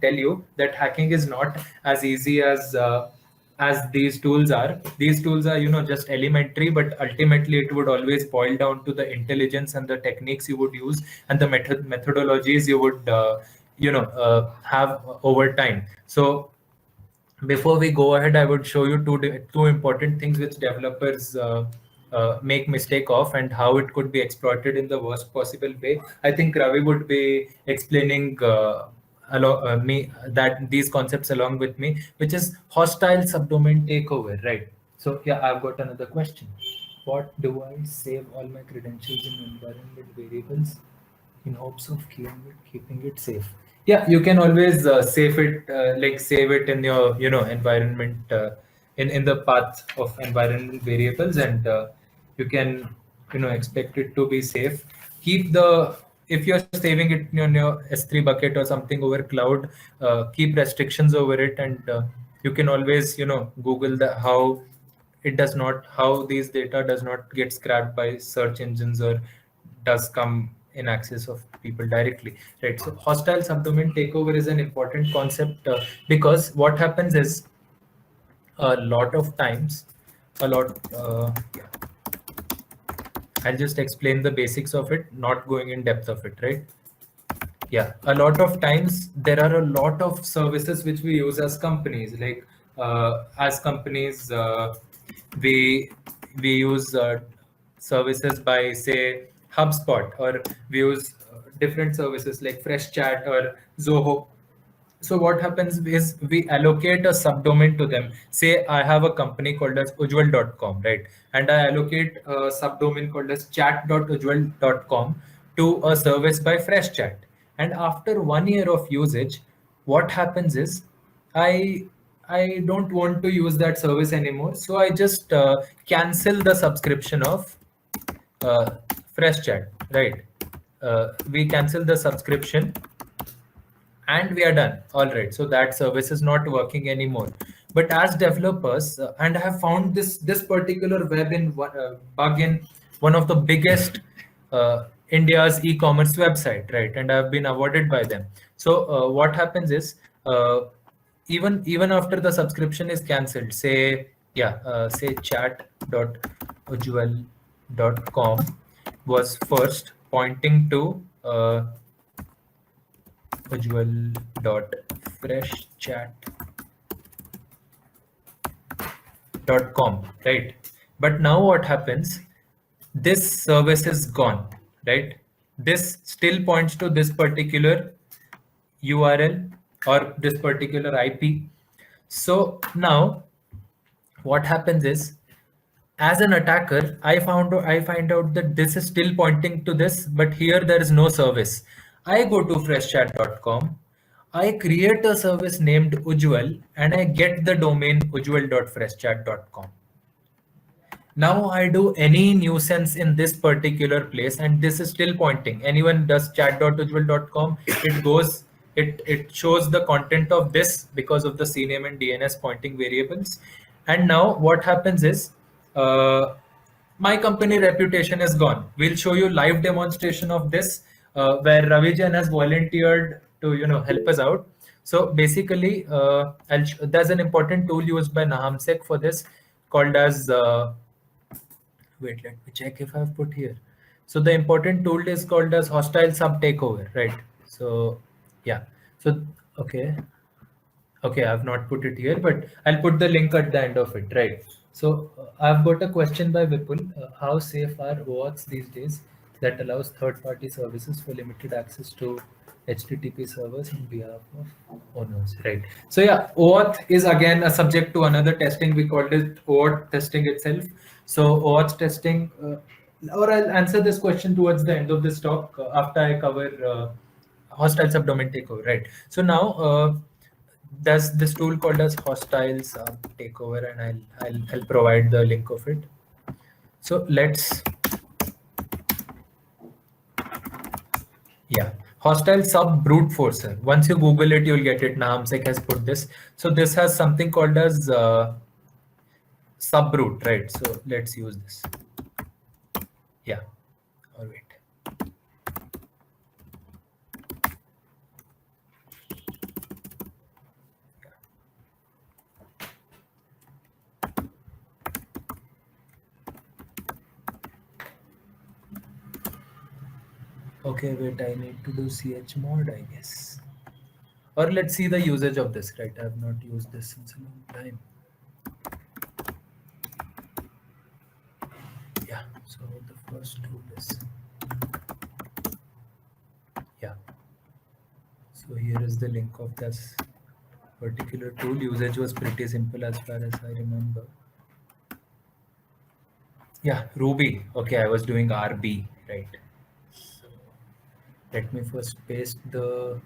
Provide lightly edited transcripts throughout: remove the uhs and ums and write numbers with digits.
tell you that hacking is not as easy as these tools are. These tools are, just elementary, but ultimately it would always boil down to the intelligence and the techniques you would use and the methodologies you would, have over time. So before we go ahead, I would show you two important things which developers make mistake of and how it could be exploited in the worst possible way. I think Ravi would be explaining me that these concepts along with me, which is hostile subdomain takeover, right? So yeah, I've got another question. What do I save all my credentials in environment variables in hopes of keeping it safe? Yeah, you can always save it, save it in your environment, in the path of environmental variables, and you can expect it to be safe. Keep the If you're saving it in your S3 bucket or something over cloud, keep restrictions over it, and you can always Google how it does not how these data does not get scrapped by search engines or does come in access of people directly, right? So hostile subdomain takeover is an important concept, because what happens is a lot of times a lot yeah, I'll just explain the basics of it, not going in depth of it, right? Yeah, a lot of times there are a lot of services which we use as companies. Like as companies, we we use services by say HubSpot, or we use different services like FreshChat or Zoho. So what happens is we allocate a subdomain to them. Say I have a company called as ujwal.com, right? And I allocate a subdomain called as chat.ujwal.com to a service by FreshChat. And after 1 year of usage, what happens is I I don't want to use that service anymore. So I just cancel the subscription of uh, FreshChat, right? We cancel the subscription and we are done. All right, so that service is not working anymore. But as developers, and I have found this particular bug in one of the biggest India's e-commerce website, right? And I've been awarded by them. So what happens is, even after the subscription is cancelled, say chat.ujwal.com was first pointing to ujwal.freshchat.com, right? But now what happens? This service is gone, right? This still points to this particular URL or this particular IP. So now what happens is, as an attacker, I find out that this is still pointing to this, but here there is no service. I go to freshchat.com, I create a service named Ujwal, and I get the domain ujwal.freshchat.com. Now I do any nuisance in this particular place, and this is still pointing. Anyone does chat.ujwal.com, it shows the content of this because of the CNAME and DNS pointing variables. And now what happens is, my company reputation is gone. We'll show you live demonstration of this, where Ravijan has volunteered to help us out. So basically, there's an important tool used by Nahamsek for this called as wait, let me check if I've put here. So the important tool is called as hostile sub takeover, right? So yeah. So okay. Okay, I've not put it here, but I'll put the link at the end of it, right? So I've got a question by Vipul. How safe are OAuths these days that allows third-party services for limited access to HTTP servers on behalf of owners, right? So yeah, OAuth is again a subject to another testing. We called it OAuth testing itself. So OAuth testing, or I'll answer this question towards the end of this talk, after I cover hostile subdomain takeover, right? So now there's this tool called as hostile sub takeover, and I'll provide the link of it. So let's yeah, hostile sub brute forcer. Once you Google it, you'll get it. Nahamsek has put this. So this has something called as sub brute, right? So let's use this. Yeah. All right. Okay, wait, I need to do chmod, I guess. Or let's see the usage of this, right? I have not used this since a long time. Yeah, so the first tool is, yeah. So here is the link of this particular tool. Usage was pretty simple as far as I remember. Yeah, Ruby. Okay, I was doing RB, right? So let me first paste the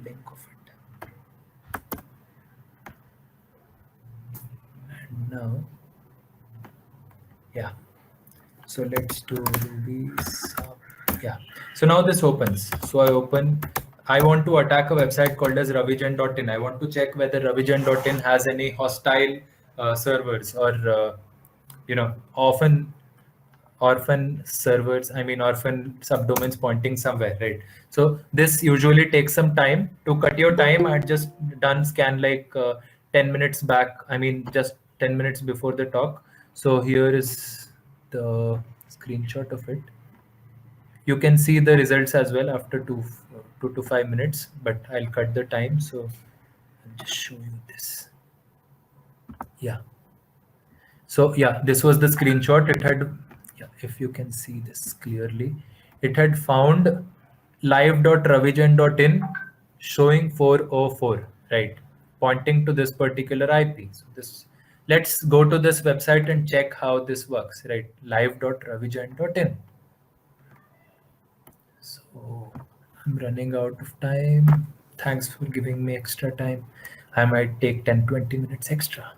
link of it. And now, yeah. So let's do Ruby sub. Yeah. So now this opens. So I want to attack a website called as Ravijan.in. I want to check whether Ravijan.in has any hostile servers or, often orphan servers, I mean orphan subdomains pointing somewhere, right? So this usually takes some time. To cut your time, I had just done scan like 10 minutes back, I mean just 10 minutes before the talk. So here is the screenshot of it. You can see the results as well after 2 to 5 minutes, but I'll cut the time, so I'll just show you this. Yeah. So yeah, this was the screenshot. It had, yeah, if you can see this clearly, it had found live.ravijan.in showing 404, right? Pointing to this particular IP. So this, let's go to this website and check how this works, right? Live.ravijan.in. So I'm running out of time. Thanks for giving me extra time. I might take 10-20 minutes extra.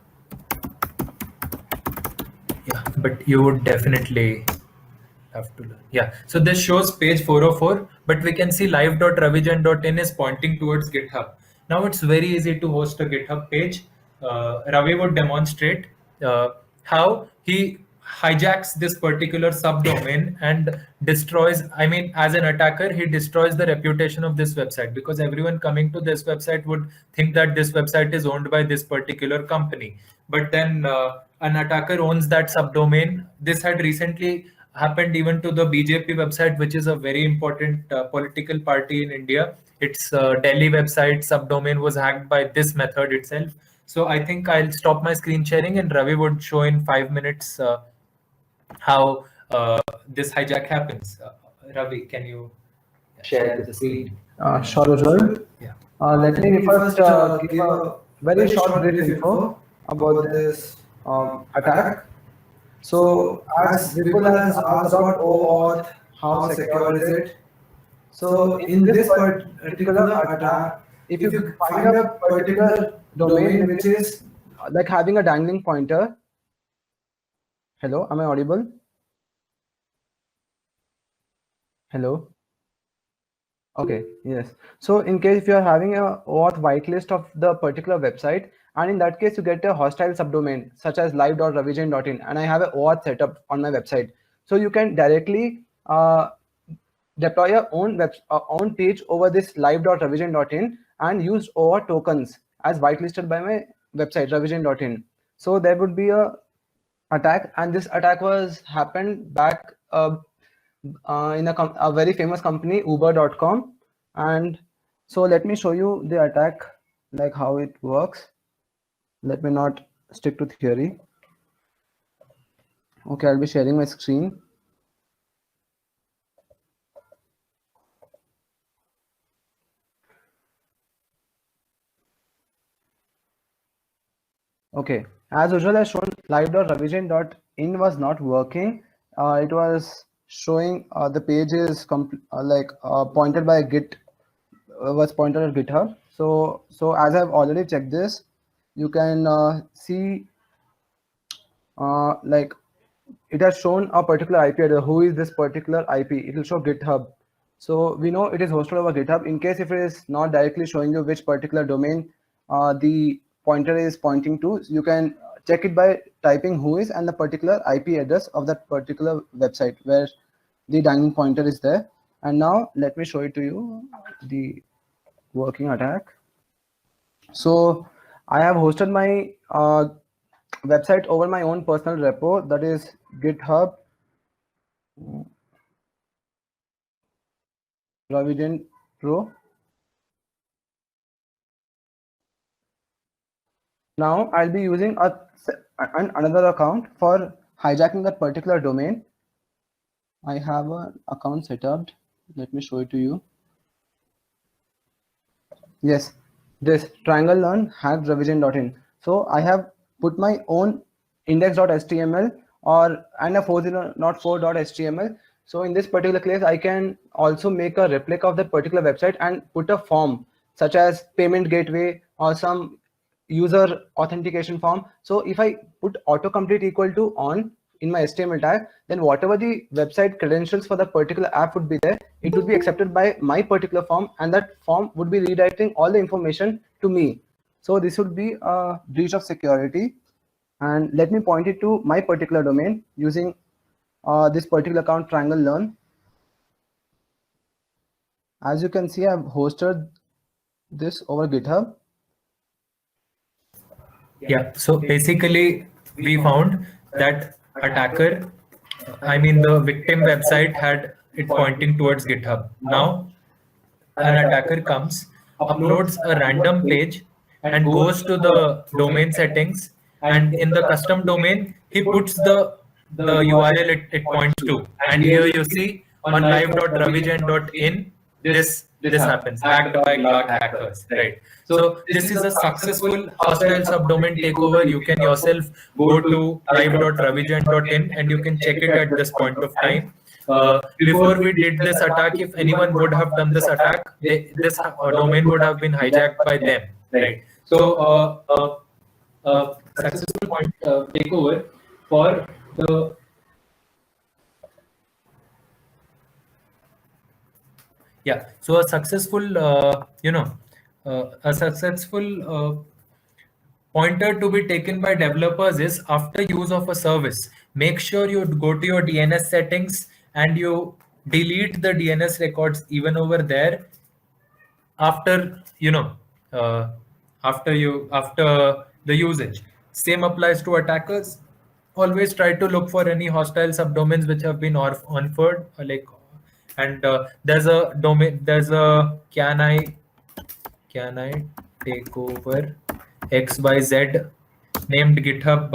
Yeah, but you would definitely have to learn. Yeah, so this shows page 404, but we can see live.ravijan.in is pointing towards GitHub. Now it's very easy to host a GitHub page. Ravi would demonstrate how he hijacks this particular subdomain and destroys, I mean, as an attacker, he destroys the reputation of this website, because everyone coming to this website would think that this website is owned by this particular company. But then an attacker owns that subdomain. This had recently happened even to the BJP website, which is a very important political party in India. Its Delhi website subdomain was hacked by this method itself. So I think I'll stop my screen sharing and Ravi would show in 5 minutes how this hijack happens. Ravi, can you share the screen? Sure, Ujjwal. Yeah. Let me first give a very short brief info about this attack. So, as Vipul has asked about OAuth, how secure is it? So, in this particular attack, if you find a particular domain which is like having a dangling pointer. Hello, am I audible? Hello. Okay, yes. So in case if you are having a OAuth whitelist of the particular website, and in that case you get a hostile subdomain such as live.ravijan.in, and I have a OAuth setup on my website, so you can directly deploy your own page over this live.ravijan.in and use OAuth tokens as whitelisted by my website ravijan.in. So there would be a attack, and this attack was happened back in a very famous company, uber.com. And so let me show you the attack, like how it works. Let me not stick to theory. Okay, I'll be sharing my screen. Okay, as usual, as shown, live.ravijan.in was not working. It was showing the page is pointed by Git, was pointed at GitHub. So as I've already checked this, you can see like it has shown a particular IP address. Who is this particular IP? It will show GitHub. So we know it is hosted over GitHub. In case if it is not directly showing you which particular domain the pointer is pointing to, you can check it by typing who is and the particular IP address of that particular website where the dangling pointer is there. And now let me show it to you, the working attack. So I have hosted my website over my own personal repo, that is GitHub. Ravigent Pro. Now I'll be using another account for hijacking that particular domain. I have an account set up. Let me show it to you. Yes, this triangle learn hacked revision.in. So I have put my own index.html or and a 404.html. So in this particular case, I can also make a replica of that particular website and put a form such as payment gateway or some user authentication form. So if I put autocomplete equal to on in my HTML tag, then whatever the website credentials for that particular app would be there, it would be accepted by my particular form, and that form would be redirecting all the information to me. So this would be a breach of security. And let me point it to my particular domain using this particular account, Triangle Learn. As you can see, I've hosted this over GitHub. Yeah, so basically we found that attacker, I mean the victim website had it pointing towards GitHub. Now an attacker comes, uploads a random page and goes to the domain settings, and in the custom domain he puts the URL it points to, and here you see on live.ravijan.in this happens, hacked by Glug hackers, right? So this is a successful hostile subdomain takeover. You can yourself go to live.ravijan.in and you can check it at this point of time. Before we did this attack, if anyone would have done this attack, this domain would have been hijacked by them, right? So successful takeover for the so a successful pointer to be taken by developers is after use of a service, make sure you go to your DNS settings and you delete the DNS records even over there after after the usage. Same applies to attackers. Always try to look for any hostile subdomains which have been inferred, and there's a domain, there's a can I take over XYZ named GitHub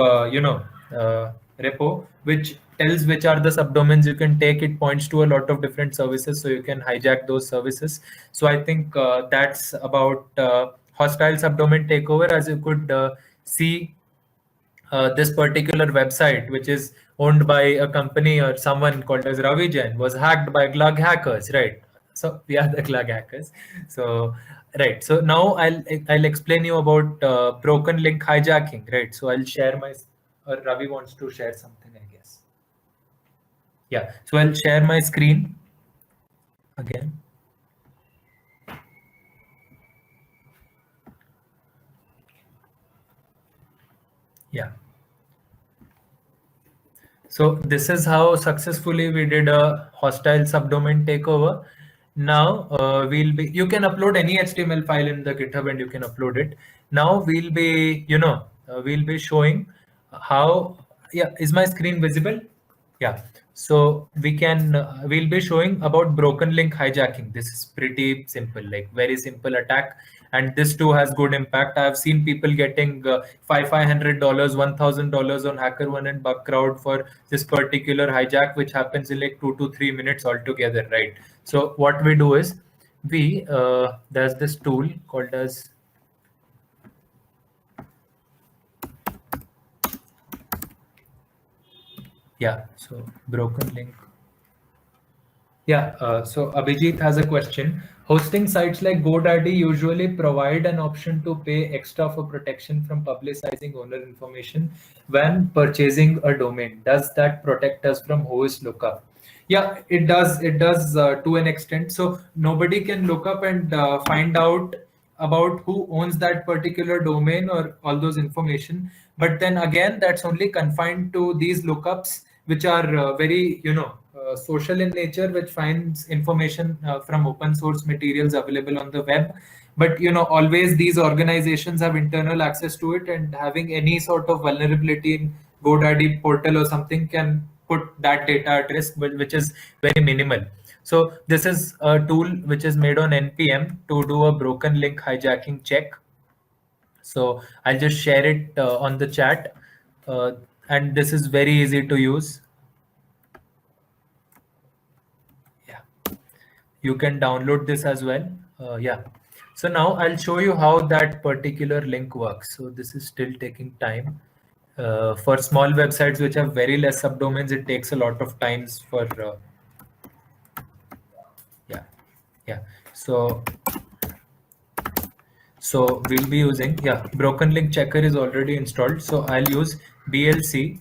repo, which tells which are the subdomains you can take. It points to a lot of different services, so you can hijack those services. So I think that's about hostile subdomain takeover. As you could see, this particular website, which is owned by a company or someone called as Ravijan, was hacked by Glug hackers, right? So we are the Glug hackers. So right. So now I'll explain you about broken link hijacking, right? So I'll share my. Or Ravi wants to share something, I guess. Yeah. So I'll share my screen again. Yeah. So this is how successfully we did a hostile subdomain takeover. Now you can upload any HTML file in the GitHub and you can upload it. Now we'll be, we'll be showing how, is my screen visible? Yeah. So we'll be showing about broken link hijacking. This is pretty simple, like very simple attack. And this too has good impact. I've seen people getting $500, $1,000 on HackerOne and Bugcrowd for this particular hijack, which happens in like 2 to 3 minutes altogether, right? So what we do is there's this tool called as so broken link. So Abhijit has a question. Hosting sites like GoDaddy usually provide an option to pay extra for protection from publicizing owner information when purchasing a domain. Does that protect us from host lookup? Yeah, it does. It does to an extent. So nobody can look up and find out about who owns that particular domain or all those information. But then again, that's only confined to these lookups, which are very, social in nature, which finds information from open source materials available on the web. But always these organizations have internal access to it, and having any sort of vulnerability in GoDaddy portal or something can put that data at risk, which is very minimal. So this is a tool which is made on NPM to do a broken link hijacking check. So I'll just share it on the chat, and this is very easy to use. Yeah, you can download this as well. Yeah. So now I'll show you how that particular link works. So this is still taking time. For small websites which have very less subdomains, it takes a lot of times for yeah. So we'll be using, broken link checker is already installed. So I'll use BLC,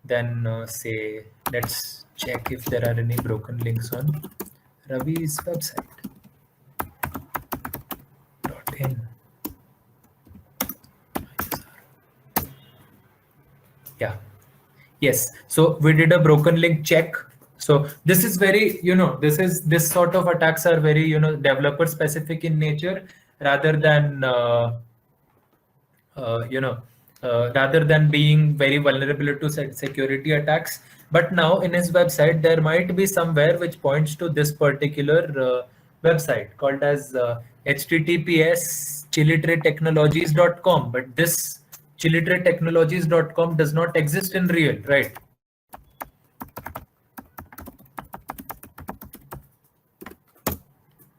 then say, let's check if there are any broken links on Ravi's website. .in. Yeah. Yes. So we did a broken link check. So this is very, this sort of attacks are very, developer specific in nature rather than, rather than being very vulnerable to security attacks. But now in his website, there might be somewhere which points to this particular website called as https chilitretechnologies.com. But this chilitretechnologies.com does not exist in real, right?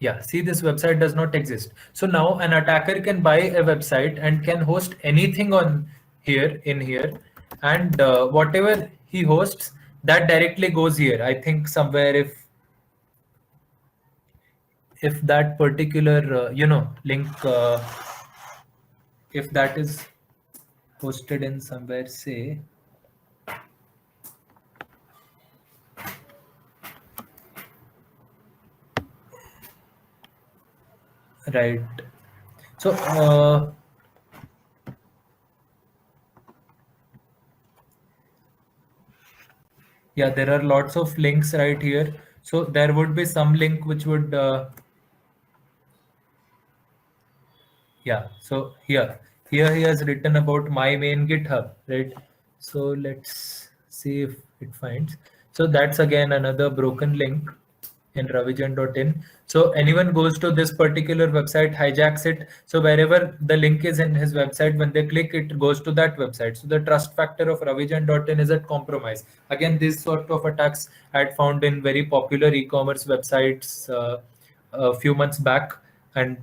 Yeah, see, this website does not exist. So now an attacker can buy a website and can host anything on here, in here, and whatever he hosts, that directly goes here. I think somewhere if that particular link, if that is hosted in somewhere, say, right. So yeah, there are lots of links right here. So there would be some link which would yeah, so here he has written about my main GitHub, right? So let's see if it finds. So that's again another broken link in ravijan.in. So anyone goes to this particular website, hijacks it. So wherever the link is in his website, when they click, it goes to that website. So the trust factor of ravijan.in is at compromise. Again, this sort of attacks I had found in very popular e-commerce websites a few months back, and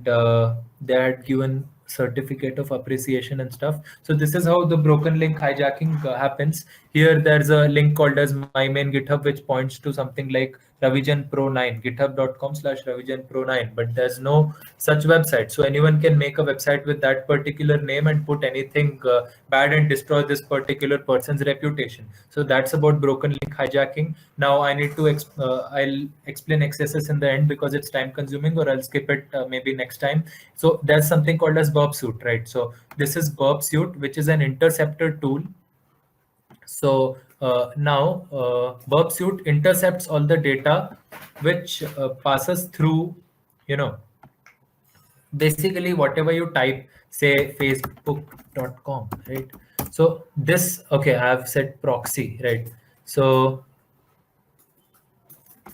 they had given certificate of appreciation and stuff. So this is how the broken link hijacking happens. Here there's a link called as my main GitHub, which points to something like Ravijan Pro 9, github.com/Ravijan Pro 9, but there's no such website. So anyone can make a website with that particular name and put anything bad and destroy this particular person's reputation. So that's about broken link hijacking. Now I need to I'll explain XSS in the end because it's time consuming, or I'll skip it maybe next time. So there's something called as Burp Suite, right? So this is Burp Suite, which is an interceptor tool. So now Burp Suite intercepts all the data which passes through, basically whatever you type, say facebook.com, right? So this, okay, I've said proxy, right? So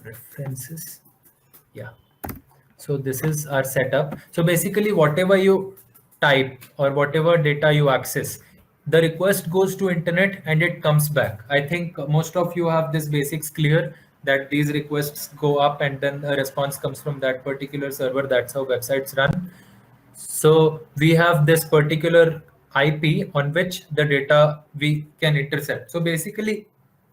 references, yeah. So this is our setup. So basically whatever you type or whatever data you access, the request goes to internet and it comes back. I think most of you have this basics clear, that these requests go up and then a response comes from that particular server. That's how websites run. So we have this particular IP on which the data we can intercept. So basically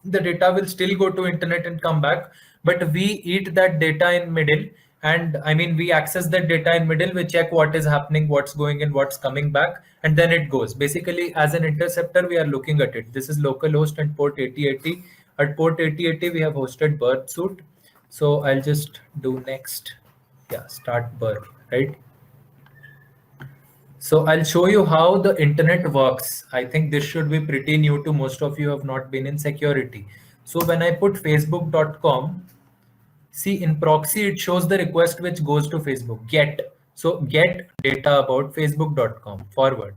the data will still go to internet and come back, but we eat that data in middle. And I mean, we access that data in middle, we check what is happening, what's going in, what's coming back, and then it goes. Basically, as an interceptor, we are looking at it. This is localhost and port 8080. At port 8080, we have hosted Burp Suite. So I'll just do next. Yeah, start Burp, right? So I'll show you how the internet works. I think this should be pretty new to most of you who have not been in security. So when I put facebook.com, see in proxy, it shows the request which goes to Facebook, get. So get data about facebook.com, forward,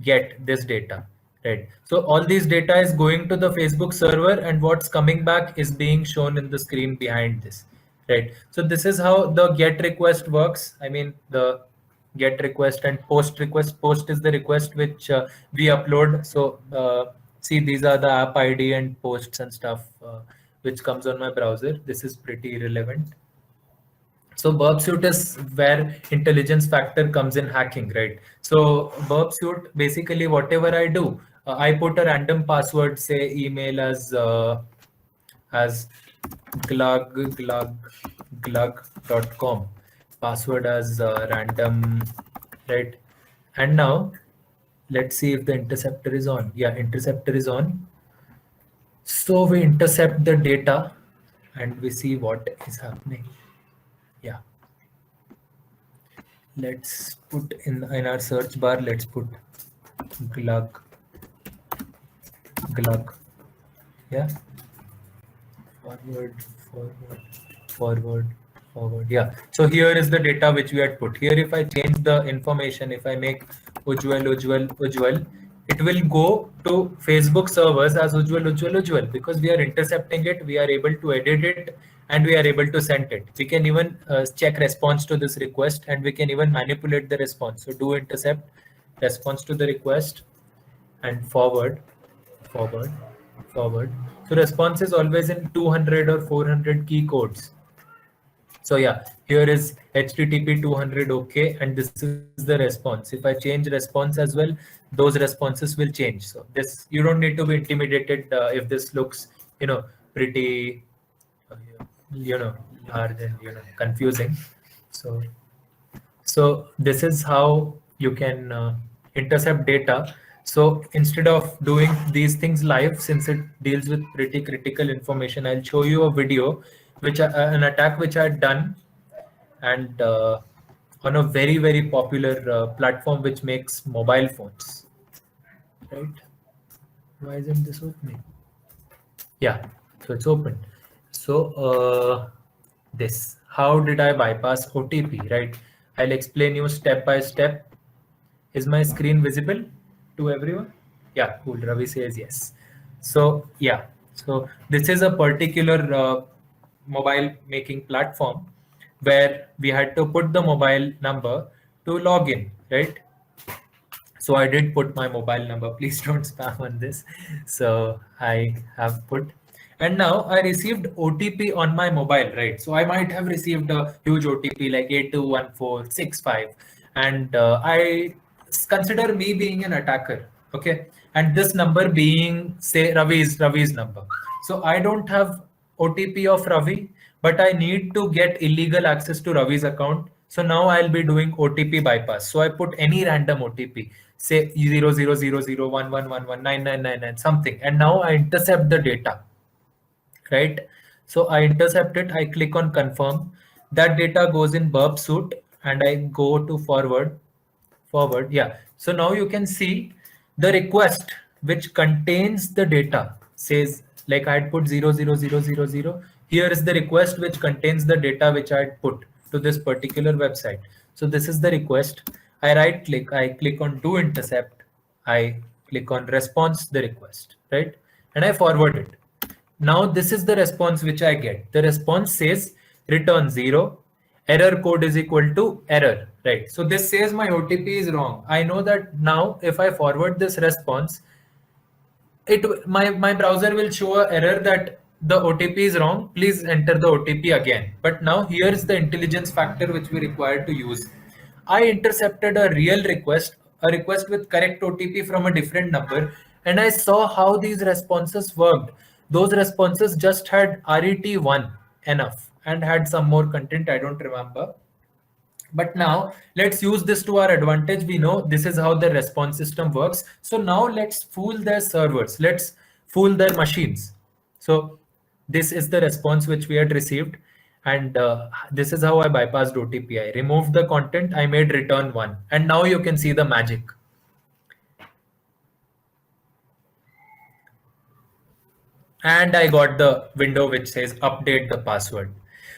get this data, right? So all these data is going to the Facebook server, and what's coming back is being shown in the screen behind this. right? So this is how the get request works. I mean, the get request and post request. Post is the request which we upload. So see, these are the app ID and posts and stuff which comes on my browser. This is pretty irrelevant. So burp suite is where intelligence factor comes in hacking, right? So burp suite, basically whatever I do, I put a random password, say email as glug.com, password as random, right? And now let's see if the interceptor is on. Yeah, interceptor is on. So we intercept the data and we see what is happening. Yeah. Let's put in our search bar, let's put glug. Yeah. Forward. Yeah. So here is the data which we had put. Here, if I change the information, if I make Ujjwal, it will go to Facebook servers as Ujjwal, because we are intercepting it, we are able to edit it, and we are able to send it. We can even check response to this request, and we can even manipulate the response. So do intercept, response to the request, and forward. So response is always in 200 or 400 key codes. So yeah, here is HTTP 200 OK, and this is the response. If I change response as well, those responses will change. So this, you don't need to be intimidated if this looks, pretty, hard and confusing. So this is how you can intercept data. So instead of doing these things live, since it deals with pretty critical information, I'll show you a video, which an attack which I had done, and on a very, very popular platform which makes mobile phones. Right? Why isn't this opening? Yeah, so it's open. So this, how did I bypass OTP, right? I'll explain you step by step. Is my screen visible to everyone? Yeah, cool. Ravi says yes. So yeah, so this is a particular mobile making platform where we had to put the mobile number to log in, right? So I did put my mobile number. Please don't spam on this. So I have put, and now I received OTP on my mobile, right? So I might have received a huge OTP like 821465, and I consider me being an attacker, okay? And this number being, say, Ravi's number. So I don't have OTP of Ravi, but I need to get illegal access to Ravi's account. So now I'll be doing OTP bypass. So I put any random OTP, say 000011119999 something, and now I intercept the data, right? So I intercept it, I click on confirm. That data goes in burp suite, and I go to forward. Yeah. So now you can see the request which contains the data says, like I had put 00000. Here is the request which contains the data which I had put to this particular website. So this is the request. I right click, I click on do intercept, I click on response the request, right? And I forward it. Now this is the response which I get. The response says return 0, error code is equal to error, right? So this says my OTP is wrong. I know that now if I forward this response, my browser will show an error that the OTP is wrong. Please enter the OTP again. But now here's the intelligence factor which we require to use. I intercepted a real request, a request with correct OTP from a different number, and I saw how these responses worked. Those responses just had RET1 enough and had some more content, I don't remember. But now let's use this to our advantage. We know this is how the response system works. So now let's fool their servers. Let's fool their machines. So this is the response which we had received. And this is how I bypassed OTP. I removed the content. I made return 1. And now you can see the magic. And I got the window which says update the password.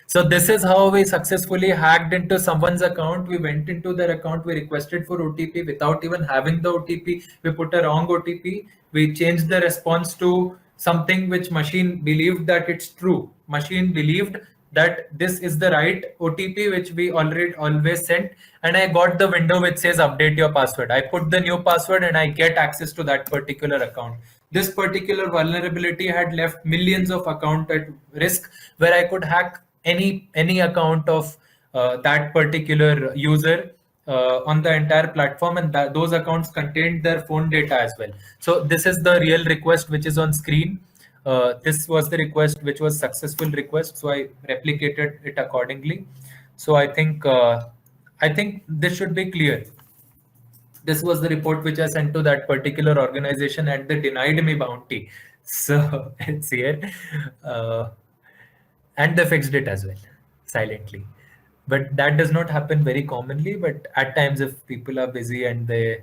So this is how we successfully hacked into someone's account. We went into their account, we requested for OTP without even having the OTP. We put a wrong OTP. We changed the response to something which machine believed that it's true. Machine believed that this is the right OTP which we already always sent, and I got the window which says update your password. I put the new password and I get access to that particular account. This particular vulnerability had left millions of accounts at risk, where I could hack any account of that particular user on the entire platform, and those accounts contained their phone data as well. So this is the real request which is on screen. This was the request which was successful request, so I replicated it accordingly. So I think this should be clear. This was the report which I sent to that particular organization, and they denied me bounty. So it's here, and they fixed it as well silently. But that does not happen very commonly. But at times, if people are busy and they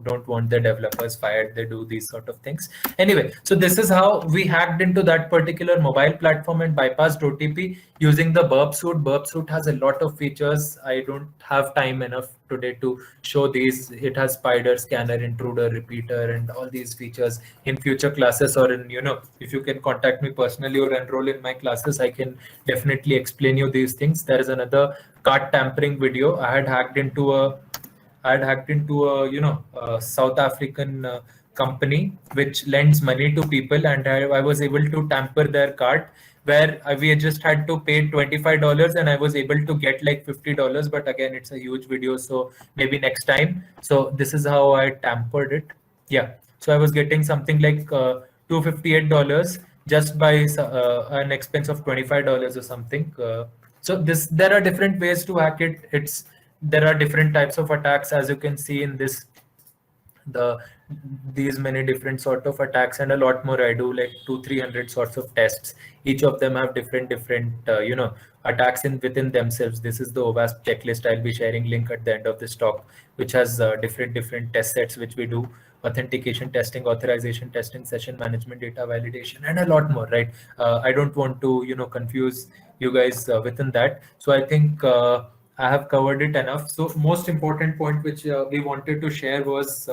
don't want their developers fired, they do these sort of things. Anyway, so this is how we hacked into that particular mobile platform and bypassed OTP using the Burp Suite. Burp Suite has a lot of features. I don't have time enough today to show these. It has spider, scanner, intruder, repeater, and all these features. In future classes, or in if you can contact me personally or enroll in my classes, I can definitely explain you these things. There is another card tampering video. I had hacked into a a South African company which lends money to people, and I was able to tamper their card, where we just had to pay $25 and I was able to get like $50. But again, it's a huge video, so maybe next time. So this is how I tampered it. Yeah, so I was getting something like $258 just by an expense of $25 or something. So there are different ways to hack it. There are different types of attacks, as you can see in this, these many different sort of attacks, and a lot more. I do like 200-300 sorts of tests. Each of them have different attacks within themselves. This is the OWASP checklist. I'll be sharing link at the end of this talk, which has different test sets which we do: authentication testing, authorization testing, session management, data validation, and a lot more, right? I don't want to confuse you guys within that. So I think I have covered it enough. So most important point which we wanted to share was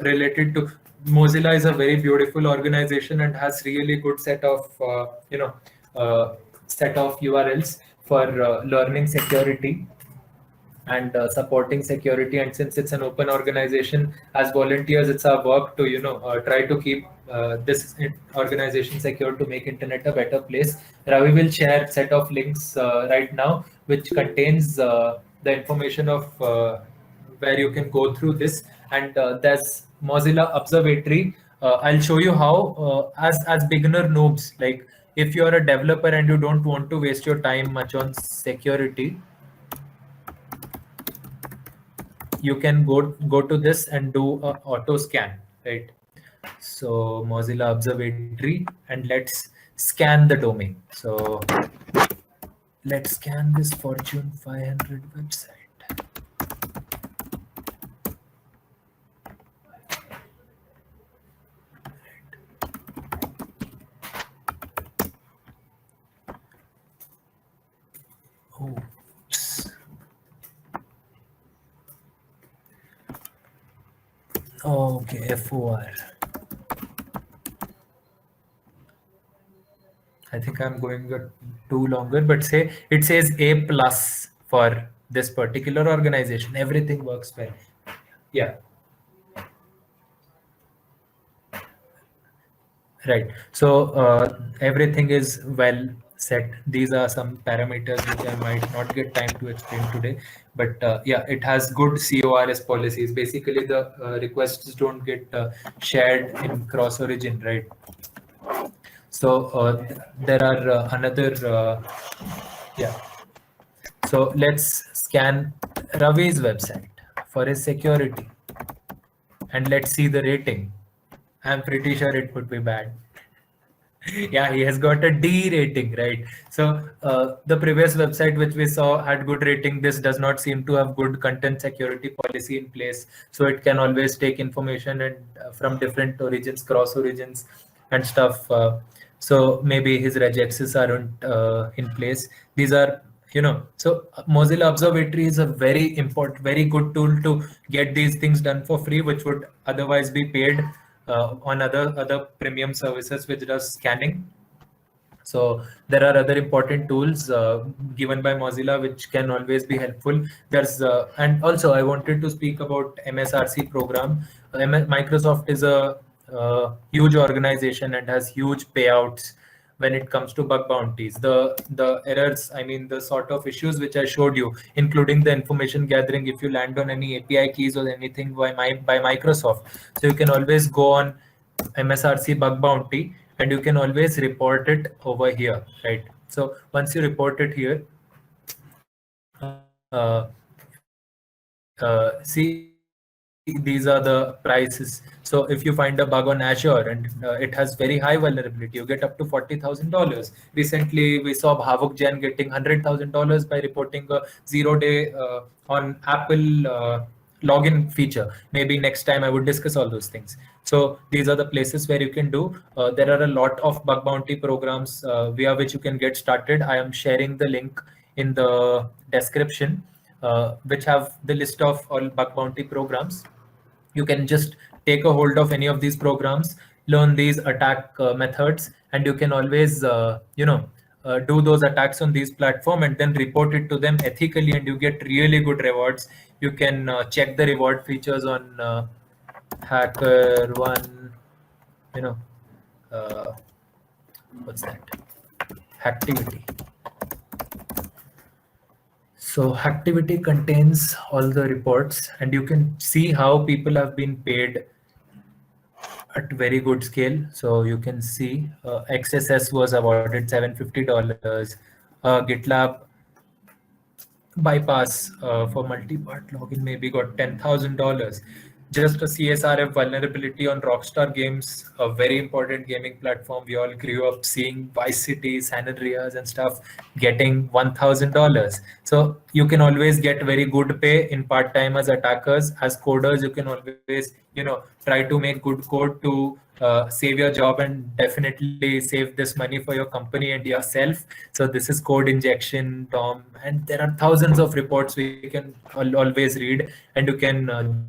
related to Mozilla is a very beautiful organization and has really good set of URLs for learning security and supporting security. And since it's an open organization, as volunteers, it's our work to try to keep this organization secure, to make internet a better place. Ravi will share a set of links right now which contains the information of where you can go through this. And there's Mozilla Observatory. I'll show you how as beginner noobs, like if you're a developer and you don't want to waste your time much on security, you can go to this and do a auto scan, right? So Mozilla Observatory, and let's scan the domain. So let's scan this Fortune 500 website. Okay, FOR. I think I'm going too longer, but it says A+ for this particular organization. Everything works well. Yeah. Right. So everything is well set. These are some parameters which I might not get time to explain today, but yeah, it has good CORS policies. Basically, the requests don't get shared in cross origin, right? So there are yeah. So let's scan Ravi's website for his security, and let's see the rating. I'm pretty sure it would be bad. Yeah, he has got a D rating, right? So the previous website which we saw had good rating. This does not seem to have good content security policy in place. So it can always take information and from different origins, cross origins and stuff. So maybe his regexes aren't in place. These are, so Mozilla Observatory is a very important, very good tool to get these things done for free, which would otherwise be paid on other premium services which does scanning. So there are other important tools given by Mozilla which can always be helpful. There's and also I wanted to speak about MSRC program. Microsoft is a huge organization and has huge payouts when it comes to bug bounties. The errors, I mean the sort of issues which I showed you, including the information gathering if you land on any API keys or anything by Microsoft. So you can always go on MSRC bug bounty and you can always report it over here, right? So once you report it here, see, these are the prices. So if you find a bug on Azure and it has very high vulnerability, you get up to $40,000. Recently, we saw Bhavuk Jain getting $100,000 by reporting a 0-day on Apple login feature. Maybe next time I would discuss all those things. So these are the places where you can do. There are a lot of bug bounty programs via which you can get started. I am sharing the link in the description, which have the list of all bug bounty programs. You can just take a hold of any of these programs, learn these attack methods, and you can always, do those attacks on these platform and then report it to them ethically, and you get really good rewards. You can check the reward features on HackerOne, what's that? Hacktivity. So Hacktivity contains all the reports, and you can see how people have been paid at very good scale. So you can see XSS was awarded $750. GitLab bypass for multi-part login maybe got $10,000. Just a CSRF vulnerability on Rockstar Games, a very important gaming platform. We all grew up seeing Vice City, San Andreas and stuff, getting $1,000. So you can always get very good pay in part-time as attackers. As coders, you can always, try to make good code to save your job and definitely save this money for your company and yourself. So this is Code Injection, Tom, and there are thousands of reports we can always read, and you can